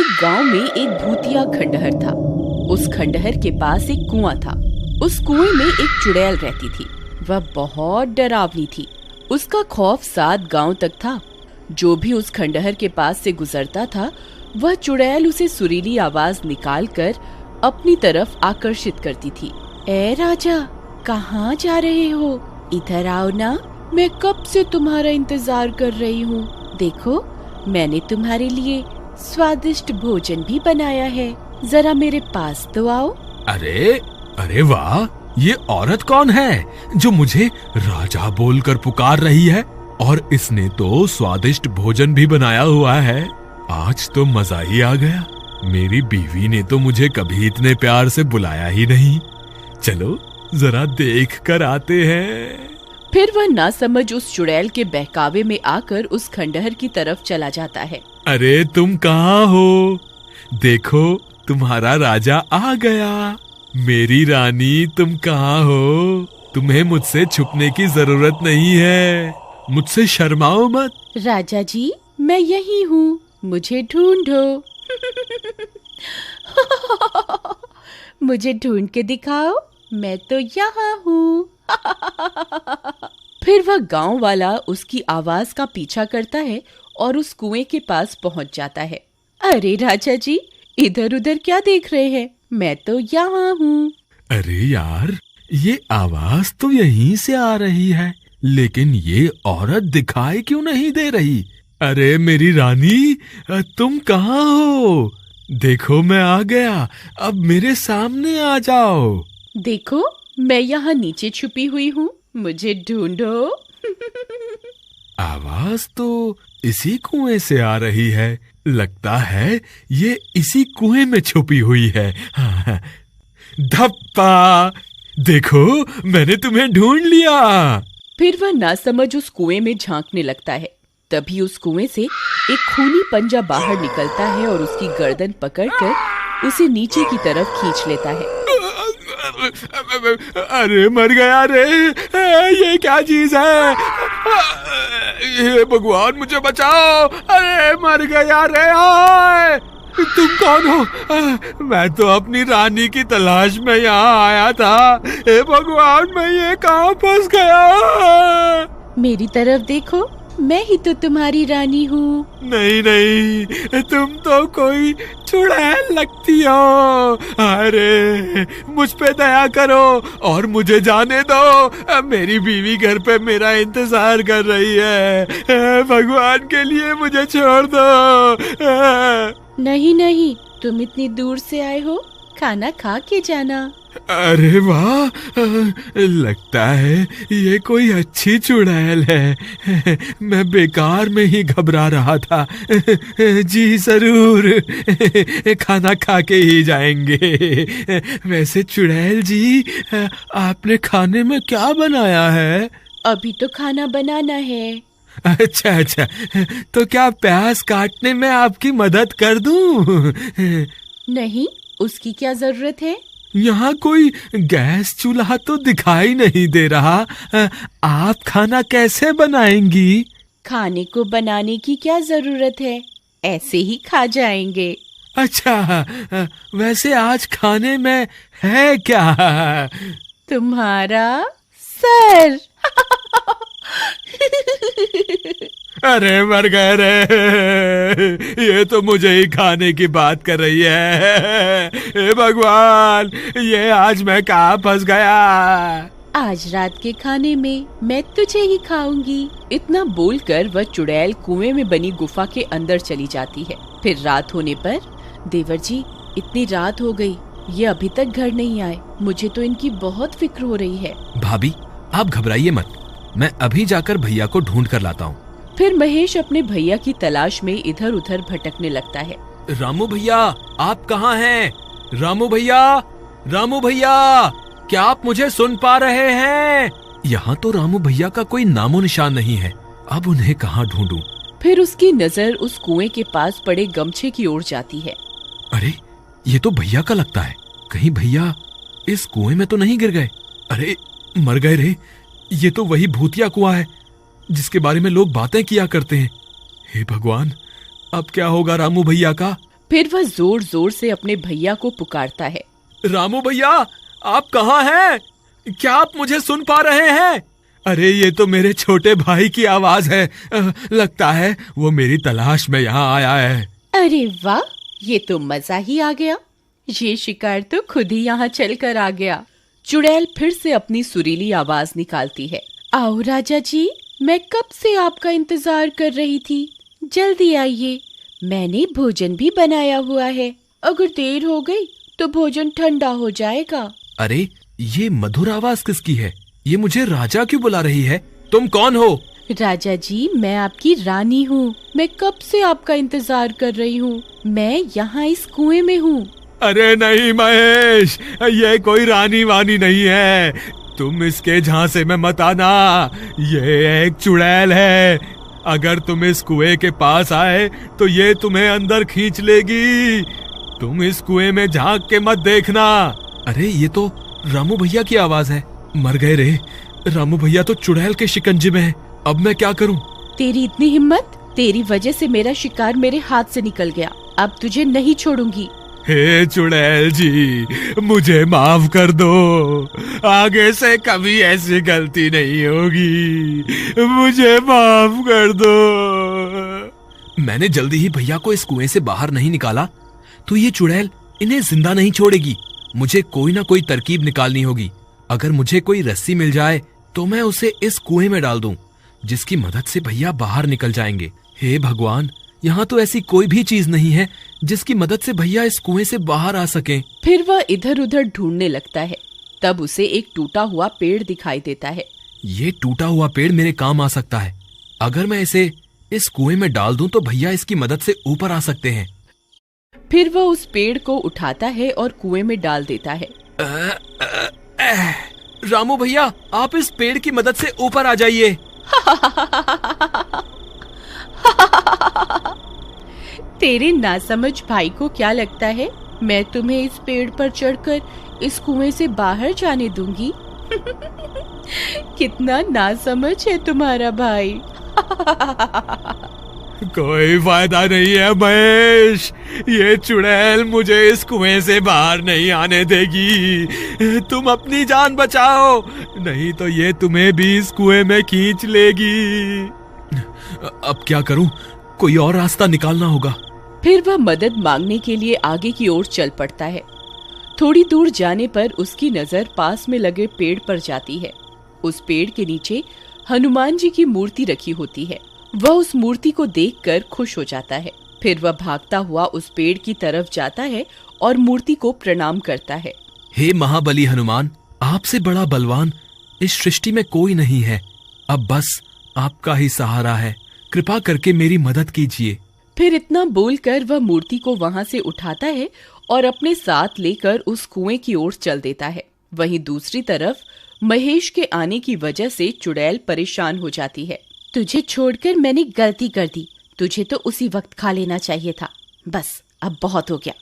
एक गांव में एक भूतिया खंडहर था। उस खंडहर के पास एक कुआं था। उस कुएं में एक चुड़ैल रहती थी। वह बहुत डरावनी थी। उसका खौफ 7 गांव तक था। जो भी उस खंडहर के पास से गुजरता था, वह चुड़ैल उसे सुरीली आवाज निकालकर अपनी तरफ आकर्षित करती थी। ए राजा, कहाँ जा रहे हो? इधर आओ ना, मैं कब से तुम्हारा इंतजार कर रही हूँ। देखो, मैंने तुम्हारे लिए स्वादिष्ट भोजन भी बनाया है। जरा मेरे पास तो आओ। अरे वाह, ये औरत कौन है जो मुझे राजा बोलकर पुकार रही है? और इसने तो स्वादिष्ट भोजन भी बनाया हुआ है। आज तो मजा ही आ गया। मेरी बीवी ने तो मुझे कभी इतने प्यार से बुलाया ही नहीं। चलो जरा देख कर आते हैं। फिर वह नासमझ उस चुड़ैल के बहकावे में आकर उस खंडहर की तरफ चला जाता है। अरे तुम कहाँ हो? देखो, तुम्हारा राजा आ गया। मेरी रानी, तुम कहाँ हो? तुम्हें मुझसे छुपने की जरूरत नहीं है। मुझसे शर्माओ मत। राजा जी, मैं यही हूँ, मुझे ढूंढो। मुझे ढूंढ के दिखाओ, मैं तो यहाँ हूँ। फिर वह गांव वाला उसकी आवाज का पीछा करता है और उस कुएं के पास पहुंच जाता है। अरे राजा जी, इधर उधर क्या देख रहे हैं? मैं तो यहाँ हूँ। अरे यार, ये आवाज तो यहीं से आ रही है, लेकिन ये औरत दिखाई क्यों नहीं दे रही? अरे मेरी रानी, तुम कहाँ हो? देखो, मैं आ गया। अब मेरे सामने आ जाओ। देखो, मैं यहाँ नीचे छुपी हुई हूँ, मुझे ढूंढो। आवाज तो इसी कुएं से आ रही है। लगता है ये इसी कुएं में छुपी हुई है। धप्पा! देखो, मैंने तुम्हें ढूंढ लिया। फिर वह नासमझ उस कुएं में झांकने लगता है। तभी उस कुएं से एक खूनी पंजा बाहर निकलता है और उसकी गर्दन पकड़कर उसे नीचे की तरफ खींच लेता है। अरे मर गया रे! ये क्या चीज है? हे भगवान, मुझे बचाओ! अरे मर गया रे! आए! तुम कौन हो? मैं तो अपनी रानी की तलाश में यहाँ आया था। हे भगवान, मैं ये कहाँ फंस गया? मेरी तरफ देखो, मैं ही तो तुम्हारी रानी हूँ। नहीं, तुम तो कोई चुड़ैल लगती हो। अरे मुझ पे दया करो और मुझे जाने दो। मेरी बीवी घर पे मेरा इंतजार कर रही है। भगवान के लिए मुझे छोड़ दो। नहीं, तुम इतनी दूर से आए हो, खाना खा के जाना। अरे वाह, लगता है ये कोई अच्छी चुड़ैल है। मैं बेकार में ही घबरा रहा था। जी जरूर, खाना खा के ही जाएंगे। वैसे चुड़ैल जी, आपने खाने में क्या बनाया है? अभी तो खाना बनाना है। अच्छा, तो क्या प्याज काटने में आपकी मदद कर दूं? नहीं, उसकी क्या जरूरत है? यहाँ कोई गैस चूल्हा तो दिखाई नहीं दे रहा। आप खाना कैसे बनाएंगी? खाने को बनाने की क्या जरूरत है, ऐसे ही खा जाएंगे। अच्छा, वैसे आज खाने में है क्या? तुम्हारा सर। अरे मर गए रे! ये तो मुझे ही खाने की बात कर रही है। हे भगवान, ये आज मैं कहाँ फंस गया? आज रात के खाने में मैं तुझे ही खाऊंगी। इतना बोलकर वह चुड़ैल कुएं में बनी गुफा के अंदर चली जाती है। फिर रात होने पर, देवर जी, इतनी रात हो गई, ये अभी तक घर नहीं आए। मुझे तो इनकी बहुत फिक्र हो रही है। भाभी, आप घबराइए मत, मैं अभी जाकर भैया को ढूंढ कर लाता हूँ। फिर महेश अपने भैया की तलाश में इधर उधर भटकने लगता है। रामू भैया, आप कहाँ हैं? रामू भैया, क्या आप मुझे सुन पा रहे हैं? यहाँ तो रामू भैया का कोई नामो निशान नहीं है। अब उन्हें कहाँ ढूंढूं? फिर उसकी नजर उस कुएं के पास पड़े गमछे की ओर जाती है। अरे, ये तो भैया का लगता है। कहीं भैया इस कुएं में तो नहीं गिर गए? अरे मर गए रे! ये तो वही भूतिया कुआं है जिसके बारे में लोग बातें किया करते हैं। हे भगवान, अब क्या होगा रामू भैया का? फिर वह जोर जोर से अपने भैया को पुकारता है। रामू भैया, आप कहाँ हैं? क्या आप मुझे सुन पा रहे हैं? अरे ये तो मेरे छोटे भाई की आवाज है। लगता है वो मेरी तलाश में यहाँ आया है। अरे वाह, ये तो मजा ही आ गया। ये शिकार तो खुद ही यहाँ चल कर आ गया। चुड़ैल फिर से अपनी सुरीली आवाज निकालती है। आओ राजा जी, मैं कब से आपका इंतजार कर रही थी। जल्दी आइए, मैंने भोजन भी बनाया हुआ है। अगर देर हो गई तो भोजन ठंडा हो जाएगा। अरे ये मधुर आवाज किसकी है? ये मुझे राजा क्यों बुला रही है? तुम कौन हो? राजा जी, मैं आपकी रानी हूँ। मैं कब से आपका इंतजार कर रही हूँ। मैं यहाँ इस कुएं में हूँ। अरे नहीं महेश, ये कोई रानी वानी नहीं है। तुम इसके झांसे में मत आना। ये एक चुड़ैल है। अगर तुम इस कुएं के पास आए तो ये तुम्हें अंदर खींच लेगी। तुम इस कुएं में झांक के मत देखना। अरे ये तो रामू भैया की आवाज है। मर गए रे। रामू भैया तो चुड़ैल के शिकंजे में है। अब मैं क्या करूं? तेरी इतनी हिम्मत! तेरी वजह से मेरा शिकार मेरे हाथ से निकल गया। अब तुझे नहीं छोड़ूंगी। हे चुड़ैल जी, मुझे माफ कर दो। आगे से कभी ऐसी गलती नहीं होगी। मुझे माफ कर दो। मैंने जल्दी ही भैया को इस कुएं से बाहर नहीं निकाला तो ये चुड़ैल इन्हें जिंदा नहीं छोड़ेगी। मुझे कोई ना कोई तरकीब निकालनी होगी। अगर मुझे कोई रस्सी मिल जाए तो मैं उसे इस कुएं में डाल दूं, जिसकी मदद से भैया बाहर निकल जाएंगे। हे भगवान, यहाँ तो ऐसी कोई भी चीज नहीं है जिसकी मदद से भैया इस कुएं से बाहर आ सकें। फिर वह इधर उधर ढूंढने लगता है। तब उसे एक टूटा हुआ पेड़ दिखाई देता है। ये टूटा हुआ पेड़ मेरे काम आ सकता है। अगर मैं इसे इस कुएं में डाल दूं तो भैया इसकी मदद से ऊपर आ सकते हैं। फिर वह उस पेड़ को उठाता है और कुएं में डाल देता है। रामू भैया, आप इस पेड़ की मदद से ऊपर आ जाइए। तेरे नासमझ भाई को क्या लगता है मैं तुम्हें इस पेड़ पर चढ़कर इस कुएं से बाहर जाने दूंगी? कितना नासमझ है तुम्हारा भाई। कोई फायदा नहीं है महेश, ये चुड़ैल मुझे इस कुएं से बाहर नहीं आने देगी। तुम अपनी जान बचाओ, नहीं तो ये तुम्हें भी इस कुएं में खींच लेगी। अब क्या करूं? कोई और रास्ता निकालना होगा। फिर वह मदद मांगने के लिए आगे की ओर चल पड़ता है। थोड़ी दूर जाने पर उसकी नजर पास में लगे पेड़ पर जाती है। उस पेड़ के नीचे हनुमान जी की मूर्ति रखी होती है। वह उस मूर्ति को देखकर खुश हो जाता है। फिर वह भागता हुआ उस पेड़ की तरफ जाता है और मूर्ति को प्रणाम करता है। हे महाबली हनुमान, आपसे बड़ा बलवान इस सृष्टि में कोई नहीं है। अब बस आपका ही सहारा है। कृपा करके मेरी मदद कीजिए। फिर इतना बोलकर वह मूर्ति को वहां से उठाता है और अपने साथ लेकर उस कुएं की ओर चल देता है। वहीं दूसरी तरफ महेश के आने की वजह से चुड़ैल परेशान हो जाती है। तुझे छोड़कर मैंने गलती कर दी। तुझे तो उसी वक्त खा लेना चाहिए था। बस अब बहुत हो गया।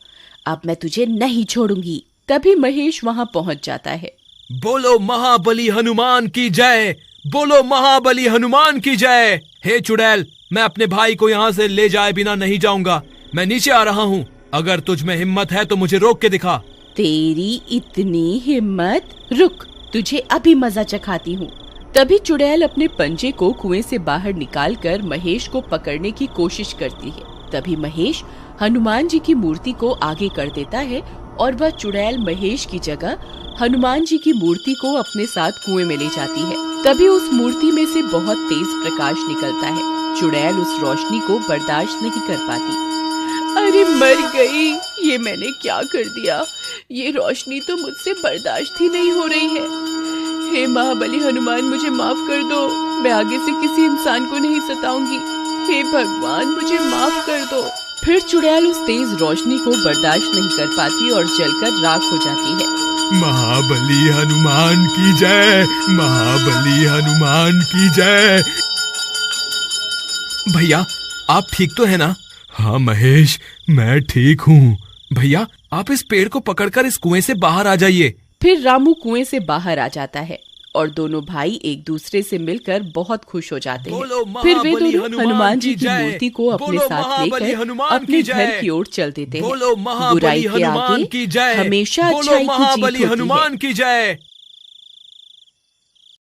अब मैं तुझे नहीं छोड़ूंगी। तभी महेश वहां पहुंच जाता है। बोलो महाबली हनुमान की जय, बोलो महाबली हनुमान की जय। हे चुड़ैल, मैं अपने भाई को यहाँ से ले जाए बिना नहीं जाऊंगा। मैं नीचे आ रहा हूँ। अगर तुझ में हिम्मत है तो मुझे रोक के दिखा। तेरी इतनी हिम्मत? रुक, तुझे अभी मजा चखाती हूँ। तभी चुड़ैल अपने पंजे को कुएं से बाहर निकालकर महेश को पकड़ने की कोशिश करती है। तभी महेश हनुमान जी की मूर्ति को आगे कर देता है और वह चुड़ैल महेश की जगह हनुमान जी की मूर्ति को अपने साथ कुएं में ले जाती है। तभी उस मूर्ति में से बहुत तेज प्रकाश निकलता है। चुड़ैल उस रोशनी को बर्दाश्त नहीं कर पाती। अरे मर गई, ये मैंने क्या कर दिया? ये रोशनी तो मुझसे बर्दाश्त ही नहीं हो रही है। हे महाबली हनुमान, मुझे माफ कर दो। मैं आगे से किसी इंसान को नहीं सताऊंगी। हे भगवान, मुझे माफ कर दो। फिर चुड़ैल उस तेज रोशनी को बर्दाश्त नहीं कर पाती और जलकर राख हो जाती है। महाबली हनुमान की जय, महाबली हनुमान की जय। भैया, आप ठीक तो है ना? हाँ महेश, मैं ठीक हूँ। भैया, आप इस पेड़ को पकड़कर इस कुएं से बाहर आ जाइए। फिर रामू कुएं से बाहर आ जाता है और दोनों भाई एक दूसरे से मिलकर बहुत खुश हो जाते हैं। बोलो फिर वे महाबली दोनों हनुमान जी की जय। मूर्ति को अपने बोलो साथ महाबली लेकर हनुमान अपने की घर जय। की ओर चल देते हैं। बोलो महाबली बुराई के हनुमान आगे की जय। हमेशा बोलो अच्छाई की महाबली जीत होती है। हनुमान की जय।